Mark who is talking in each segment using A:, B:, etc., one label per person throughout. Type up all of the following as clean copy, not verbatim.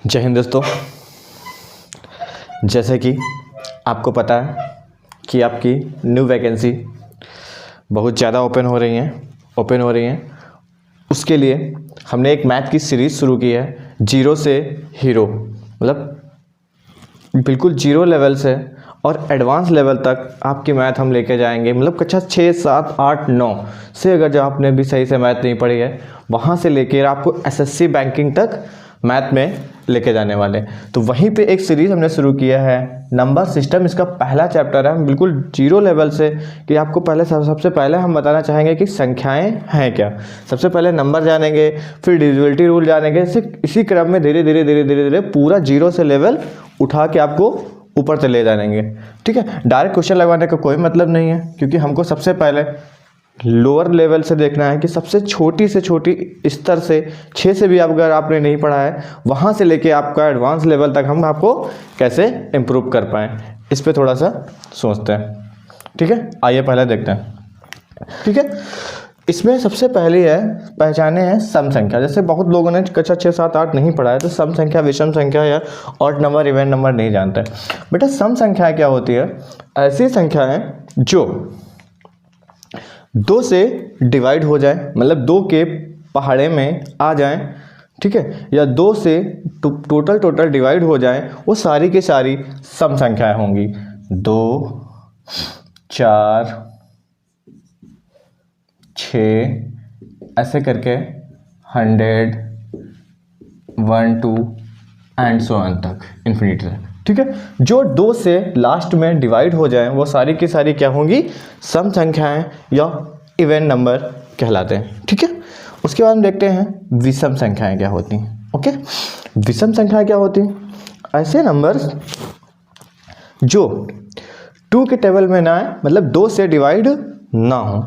A: जय हिंद दोस्तों। जैसे कि आपको पता है कि आपकी न्यू वैकेंसी बहुत ज़्यादा ओपन हो रही हैं। उसके लिए हमने एक मैथ की सीरीज़ शुरू की है, जीरो से हीरो, मतलब बिल्कुल जीरो लेवल से और एडवांस लेवल तक आपकी मैथ हम लेके जाएंगे। मतलब कक्षा 6, 7, 8, 9 से अगर जो आपने भी सही से मैथ नहीं पढ़ी है वहाँ से लेके आपको एसएससी बैंकिंग तक मैथ में लेके जाने वाले। तो वहीं पे एक सीरीज़ हमने शुरू किया है नंबर सिस्टम। इसका पहला चैप्टर है बिल्कुल जीरो लेवल से कि आपको पहले सबसे पहले हम बताना चाहेंगे कि संख्याएं हैं क्या। सबसे पहले नंबर जानेंगे, फिर डिविजिबिलिटी रूल जानेंगे। इसी क्रम में धीरे धीरे पूरा जीरो से लेवल उठा के आपको ऊपर से ले जाएंगे। ठीक है, डायरेक्ट क्वेश्चन लगवाने का कोई मतलब नहीं है, क्योंकि हमको सबसे पहले लोअर लेवल से देखना है कि सबसे छोटी से छोटी स्तर से 6 से भी अगर आपने नहीं पढ़ा है वहाँ से लेके आपका एडवांस लेवल तक हम आपको कैसे इम्प्रूव कर पाएँ, इस पे थोड़ा सा सोचते हैं। ठीक है, आइए पहले देखते हैं। ठीक है, इसमें सबसे पहले है पहचाने हैं सम संख्या। जैसे बहुत लोगों ने कक्षा 6, 7, 8 नहीं पढ़ा है तो सम संख्या, विषम संख्या या ऑड नंबर, इवन नंबर नहीं जानते। बेटा सम संख्या क्या होती है? ऐसी संख्या है जो 2 से डिवाइड हो जाए, मतलब 2 के पहाड़े में आ जाएं, ठीक है, या 2 से टोटल डिवाइड हो जाएं, वो सारी की सारी सम संख्याएं होंगी। 2, 4, 6 ऐसे करके 100, 1, 2 एंड सो ऑन तक, इन्फिनिटी तक। ठीक है, जो 2 से लास्ट में डिवाइड हो जाएं वो सारी की सारी क्या होंगी? सम संख्याएं या इवन नंबर कहलाते हैं। ठीक है, उसके बाद हम देखते हैं विषम संख्याएं क्या होती हैं। ओके, विषम संख्याएं क्या होती हैं? ऐसे नंबर्स जो 2 के टेबल में ना आए, मतलब 2 से डिवाइड ना हो,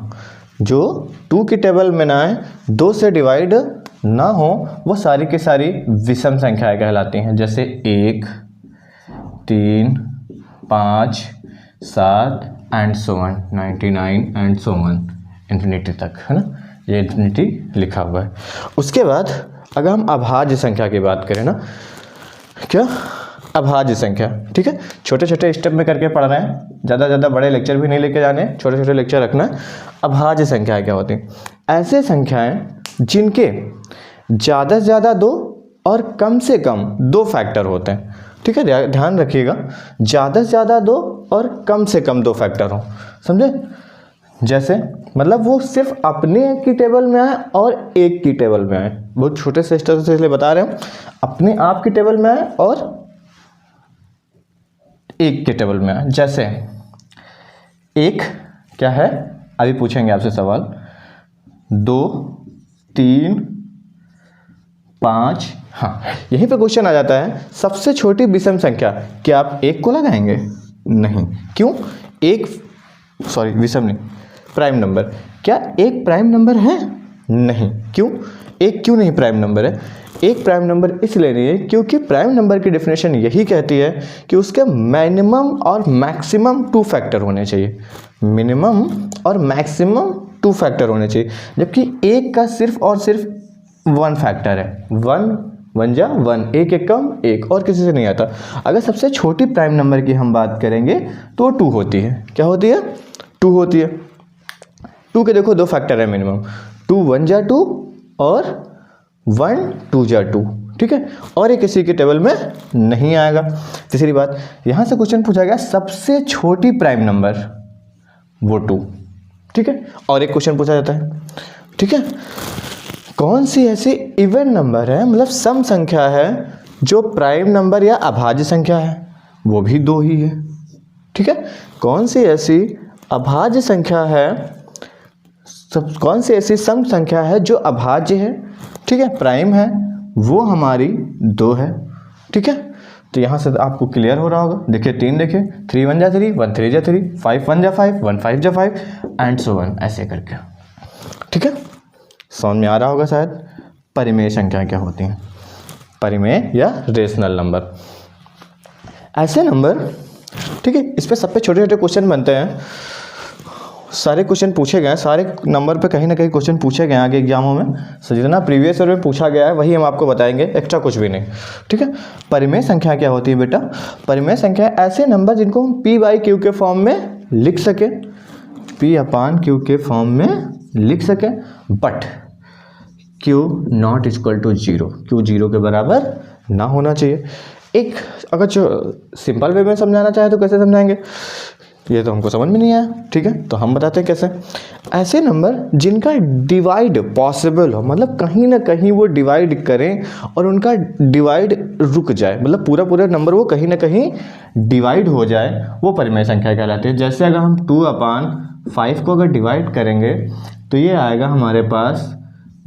A: जो 2 के टेबल में ना आए, 2 से डिवाइड ना हो, वो सारी की सारी विषम संख्याएं कहलाती हैं। जैसे 1, 3, 5, 7 and so on, 99 and so on, infinity तक, है ना, ये इन्फिनिटी लिखा हुआ है। उसके बाद अगर हम अभाज्य संख्या की बात करें ना, क्या अभाज्य संख्या, ठीक है, छोटे छोटे स्टेप में करके पढ़ रहे हैं, ज़्यादा बड़े लेक्चर भी नहीं लेके जाने, छोटे छोटे लेक्चर रखना है। अभाज्य संख्या क्या होती है? ऐसे संख्याएं जिनके ज़्यादा से ज़्यादा 2 और कम से कम 2 फैक्टर होते हैं। ठीक है, ध्यान रखिएगा, ज़्यादा से ज़्यादा 2 और कम से कम 2 फैक्टर हो, समझे? जैसे मतलब वो सिर्फ अपने की टेबल में आए और एक की टेबल में आए। बहुत छोटे से स्टेप से इसलिए बता रहे हैं, अपने आप की टेबल में आए और एक के टेबल में आए। जैसे एक क्या है, अभी पूछेंगे आपसे सवाल। 2, 3, 5, हाँ, यहीं पे क्वेश्चन आ जाता है सबसे छोटी विषम संख्या। क्या आप 1 को लगाएंगे? नहीं। क्यों? विषम नहीं, प्राइम नंबर। क्या 1 प्राइम नंबर है? नहीं। क्यों? 1 क्यों नहीं प्राइम नंबर है? 1 प्राइम नंबर इसलिए नहीं है क्योंकि प्राइम नंबर की डेफिनेशन यही कहती है कि उसके मिनिमम और मैक्सिमम 2 फैक्टर होने चाहिए। मिनिमम और मैक्सिमम 2 फैक्टर होने चाहिए, जबकि 1 का सिर्फ और सिर्फ 1 फैक्टर है। 1 1 जा 1, 1 एक कम 1, और किसी से नहीं आता। अगर सबसे छोटी प्राइम नंबर की हम बात करेंगे तो 2 होती है। क्या होती है? 2 होती है। 2 के देखो 2 फैक्टर है मिनिमम, 2 1 जा 2 और 1 2 जा 2। ठीक है, और ये किसी के टेबल में नहीं आएगा। तीसरी बात, यहाँ से क्वेश्चन पूछा गया सबसे छोटी प्राइम नंबर, वो 2। ठीक है, और एक क्वेश्चन पूछा जाता है, ठीक है, कौन सी ऐसी इवन नंबर है, मतलब सम संख्या है, जो प्राइम नंबर या अभाज्य संख्या है? वो भी 2 ही है। ठीक है, कौन सी ऐसी अभाज्य संख्या है, कौन सी ऐसी सम संख्या है जो अभाज्य है, ठीक है, प्राइम है, वो हमारी 2 है। ठीक है, तो यहाँ से आपको क्लियर हो रहा होगा। देखिए 3, देखिए 3 1 जा 3, 1 3 जा 3, 5 1 जा 5, 1 5 जा 5 एंड सो ऑन, ऐसे करके। ठीक है, समझ में आ रहा होगा शायद। परिमेय संख्या क्या होती हैं? परिमेय या रेशनल नंबर, ऐसे नंबर, ठीक है, इस पर सब पे छोटे छोटे क्वेश्चन बनते हैं। सारे क्वेश्चन पूछे गए हैं, सारे नंबर पे कहीं ना कहीं क्वेश्चन पूछे गए हैं आगे एग्जामों में। सो जितना प्रीवियस ईयर में पूछा गया है वही हम आपको बताएंगे, एक्स्ट्रा कुछ भी नहीं, ठीक है। परिमेय संख्या क्या होती है बेटा? परिमेय संख्या ऐसे नंबर जिनको हम p/q के फॉर्म में लिख सकें, p/q के फॉर्म में लिख सकें, but q not equal to 0, q 0 के बराबर ना होना चाहिए। एक अगर जो सिंपल वे में समझाना चाहे तो कैसे समझाएंगे, ये तो हमको समझ में नहीं आया, ठीक है। तो हम बताते हैं कैसे। ऐसे नंबर जिनका डिवाइड पॉसिबल हो, मतलब कहीं ना कहीं वो डिवाइड करें और उनका डिवाइड रुक जाए, मतलब पूरा पूरा नंबर वो कहीं ना कहीं डिवाइड हो जाए, वो परिमेय संख्या कहलाती है। जैसे अगर हम 2/5 को अगर डिवाइड करेंगे तो ये आएगा हमारे पास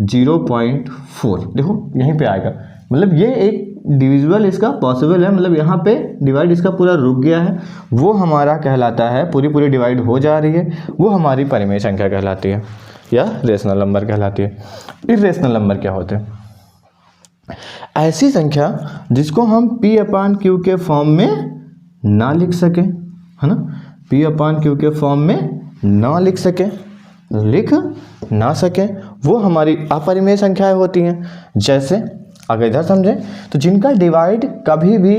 A: 0.4, देखो यहीं पे आएगा, मतलब ये एक डिविजिबल इसका पॉसिबल है, मतलब यहाँ पे डिवाइड इसका पूरा रुक गया है, वो हमारा कहलाता है, पूरी डिवाइड हो जा रही है, वो हमारी परिमेय संख्या कहलाती है या रेशनल नंबर कहलाती है। इर्रेशनल नंबर क्या होते हैं? ऐसी संख्या जिसको हम p/q के फॉर्म में ना लिख सकें, है ना, p/q के फॉर्म में ना लिख ना सकें, वो हमारी अपरिमेय संख्याएं होती हैं। जैसे अगर इधर समझें तो जिनका डिवाइड कभी भी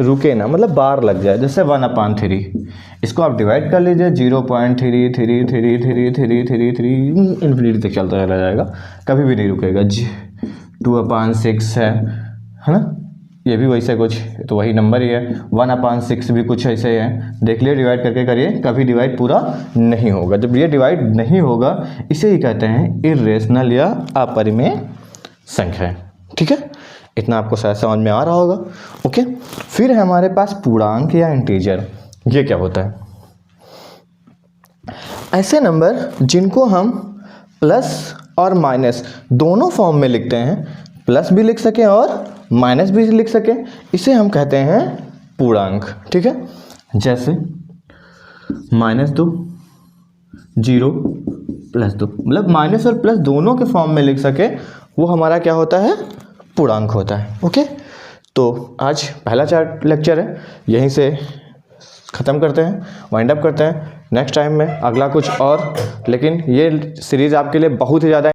A: रुके ना, मतलब बार लग जाए, जैसे 1/3, इसको आप डिवाइड कर लीजिए 0.33333333 इन्फिनिटी तक चलता चला जाएगा, कभी भी नहीं रुकेगा। 2/6 है ना, ये भी वैसे कुछ तो वही नंबर ही है। 1/6 भी कुछ ऐसे ही है, देख लिए, डिवाइड करके करिए, कभी डिवाइड पूरा नहीं होगा। जब ये डिवाइड नहीं होगा इसे ही कहते हैं इर्रेशनल या अपरिमेय संख्या, ठीक है। इतना आपको शायद समझ में आ रहा होगा, ओके। फिर है हमारे पास पूर्णांक या इंटीजर। ये क्या होता है? ऐसे नंबर जिनको हम प्लस और माइनस दोनों फॉर्म में लिखते हैं, प्लस भी लिख सकें और माइनस भी लिख सकें, इसे हम कहते हैं पूर्णांक, ठीक है। जैसे -2, 0, +2, मतलब माइनस और प्लस दोनों के फॉर्म में लिख सके, वो हमारा क्या होता है? पूर्णांक होता है, ओके। तो आज पहला लेक्चर है, यहीं से ख़त्म करते हैं, वाइंड अप करते हैं। नेक्स्ट टाइम में अगला कुछ और, लेकिन ये सीरीज़ आपके लिए बहुत ही ज़्यादा